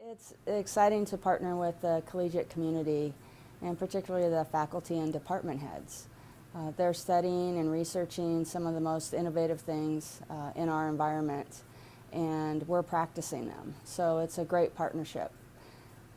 It's exciting to partner with the collegiate community, and particularly the faculty and department heads. They're studying and researching some of the most innovative things in our environment, and we're practicing them. So it's a great partnership.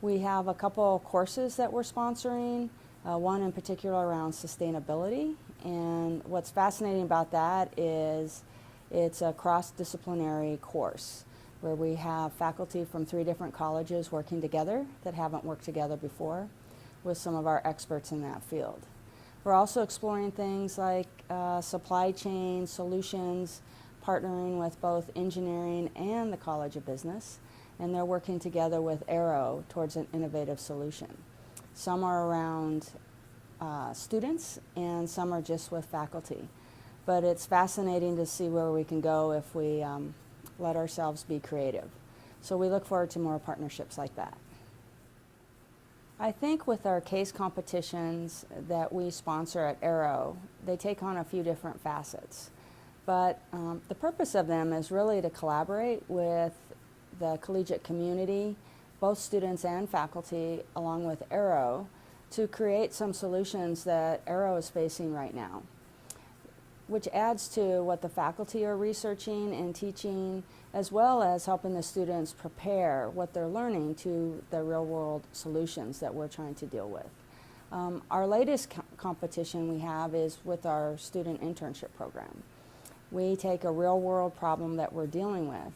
We have a couple courses that we're sponsoring, one in particular around sustainability, and what's fascinating about that is it's a cross-disciplinary course where we have faculty from 3 different colleges working together that haven't worked together before with some of our experts in that field. We're also exploring things like supply chain solutions, partnering with both engineering and the College of Business, and they're working together with Aero towards an innovative solution. Some are around students and some are just with faculty. But it's fascinating to see where we can go if we let ourselves be creative. So we look forward to more partnerships like that. I think with our case competitions that we sponsor at Aero, they take on a few different facets. But the purpose of them is really to collaborate with the collegiate community, both students and faculty, along with Aero, to create some solutions that Aero is facing right now, which adds to what the faculty are researching and teaching, as well as helping the students prepare what they're learning to the real-world solutions that we're trying to deal with. Our latest competition we have is with our student internship program. We take a real-world problem that we're dealing with,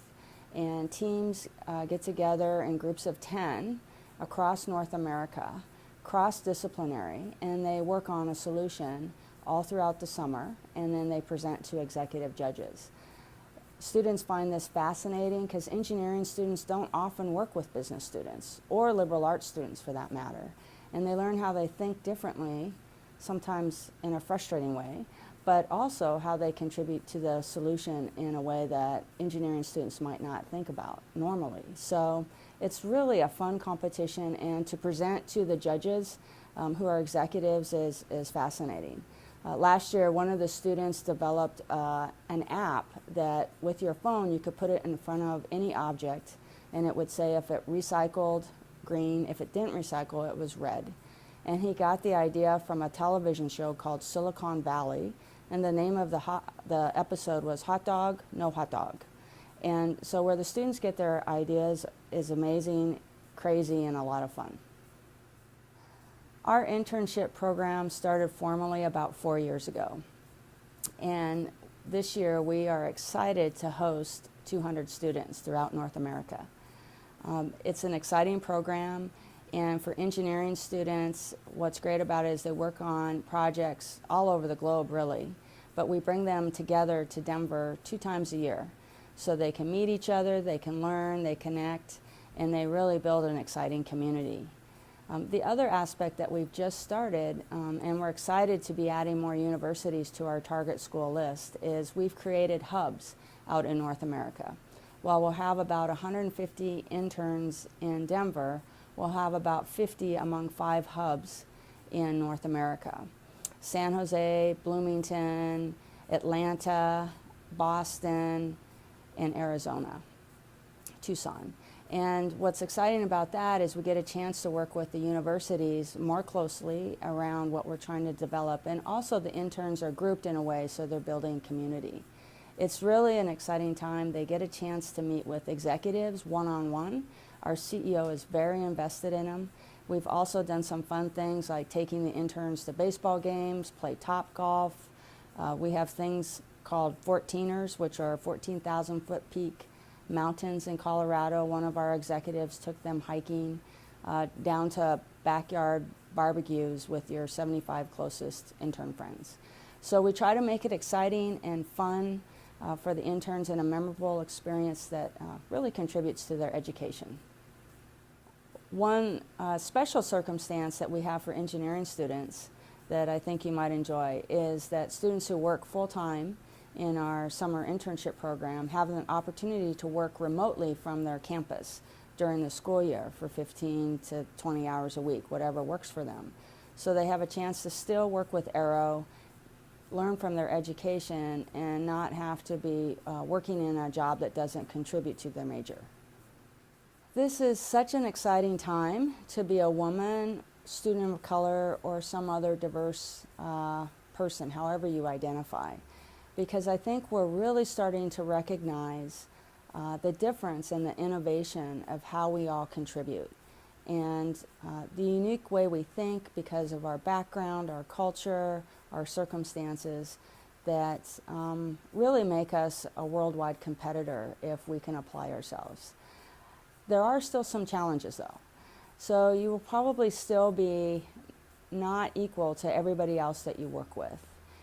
and teams get together in groups of 10 across North America, cross-disciplinary, and they work on a solution all throughout the summer, and then they present to executive judges. Students find this fascinating because engineering students don't often work with business students, or liberal arts students for that matter, and they learn how they think differently, sometimes in a frustrating way, but also how they contribute to the solution in a way that engineering students might not think about normally. So it's really a fun competition, and to present to the judges who are executives is fascinating. Last year, one of the students developed an app that with your phone you could put it in front of any object and it would say if it recycled, green; if it didn't recycle, it was red. And he got the idea from a television show called Silicon Valley, and the name of the episode was Hot Dog, No Hot Dog. And so where the students get their ideas is amazing, crazy, and a lot of fun. Our internship program started formally about 4 years ago. And this year we are excited to host 200 students throughout North America. It's an exciting program, and for engineering students, what's great about it is they work on projects all over the globe, really. But we bring them together to Denver 2 times a year. So they can meet each other, they can learn, they connect, and they really build an exciting community. The other aspect that we've just started, and we're excited to be adding more universities to our target school list, is we've created hubs out in North America. While we'll have about 150 interns in Denver, we'll have about 50 among 5 hubs in North America. San Jose, Bloomington, Atlanta, Boston, and Arizona, Tucson. And what's exciting about that is we get a chance to work with the universities more closely around what we're trying to develop, and also the interns are grouped in a way so they're building community. It's really an exciting time. They get a chance to meet with executives one-on-one. Our CEO is very invested in them. We've also done some fun things like taking the interns to baseball games, play top golf. We have things called 14ers, which are 14,000-foot peak mountains in Colorado. One of our executives took them hiking down to backyard barbecues with your 75 closest intern friends. So we try to make it exciting and fun for the interns, and a memorable experience that really contributes to their education. One special circumstance that we have for engineering students that I think you might enjoy is that students who work full-time in our summer internship program have an opportunity to work remotely from their campus during the school year for 15 to 20 hours a week, whatever works for them. So they have a chance to still work with Aero, learn from their education, and not have to be working in a job that doesn't contribute to their major. This is such an exciting time to be a woman, student of color, or some other diverse person, however you identify, because I think we're really starting to recognize the difference and the innovation of how we all contribute, and the unique way we think because of our background, our culture, our circumstances, that really make us a worldwide competitor if we can apply ourselves. There are still some challenges though. So you will probably still be not equal to everybody else that you work with.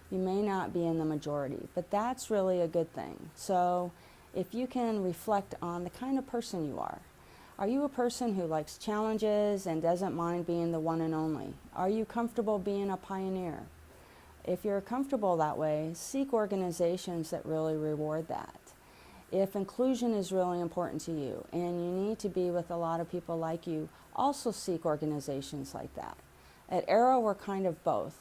You may not be in the majority, but that's really a good thing. So if you can reflect on the kind of person you are you a person who likes challenges and doesn't mind being the one and only? Are you comfortable being a pioneer? If you're comfortable that way, seek organizations that really reward that. If inclusion is really important to you and you need to be with a lot of people like you, also seek organizations like that. At Arrow, we're kind of both.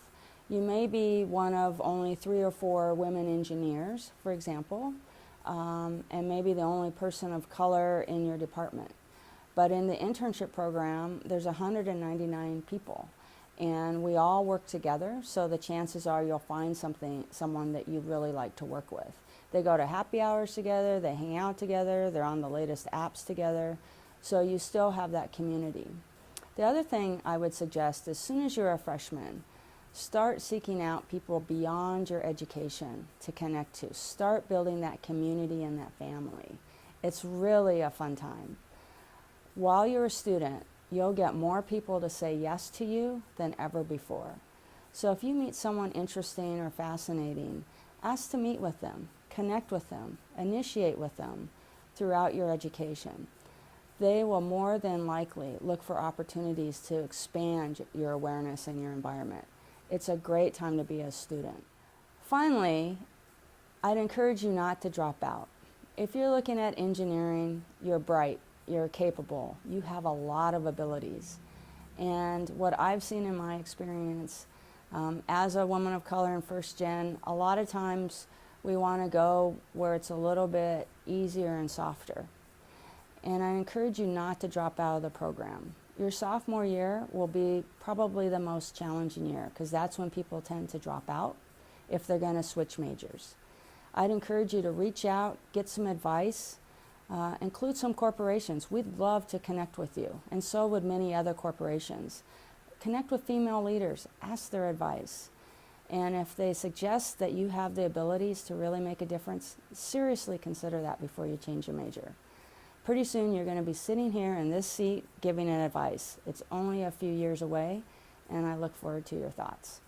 You may be one of only 3 or 4 women engineers, for example, and maybe the only person of color in your department. But in the internship program, there's 199 people, and we all work together, so the chances are you'll find someone that you really like to work with. They go to happy hours together, they hang out together, they're on the latest apps together, so you still have that community. The other thing I would suggest, as soon as you're a freshman, start seeking out people beyond your education to connect to. Start building that community and that family. It's really a fun time. While you're a student, you'll get more people to say yes to you than ever before. So if you meet someone interesting or fascinating, ask to meet with them, connect with them, initiate with them throughout your education. They will more than likely look for opportunities to expand your awareness in your environment. It's a great time to be a student. Finally, I'd encourage you not to drop out. If you're looking at engineering, you're bright, you're capable, you have a lot of abilities. And what I've seen in my experience as a woman of color in first gen, a lot of times we want to go where it's a little bit easier and softer. And I encourage you not to drop out of the program. Your sophomore year will be probably the most challenging year because that's when people tend to drop out if they're going to switch majors. I'd encourage you to reach out, get some advice, include some corporations. We'd love to connect with you, and so would many other corporations. Connect with female leaders, ask their advice. And if they suggest that you have the abilities to really make a difference, seriously consider that before you change your major. Pretty soon you're going to be sitting here in this seat giving an advice. It's only a few years away, and I look forward to your thoughts.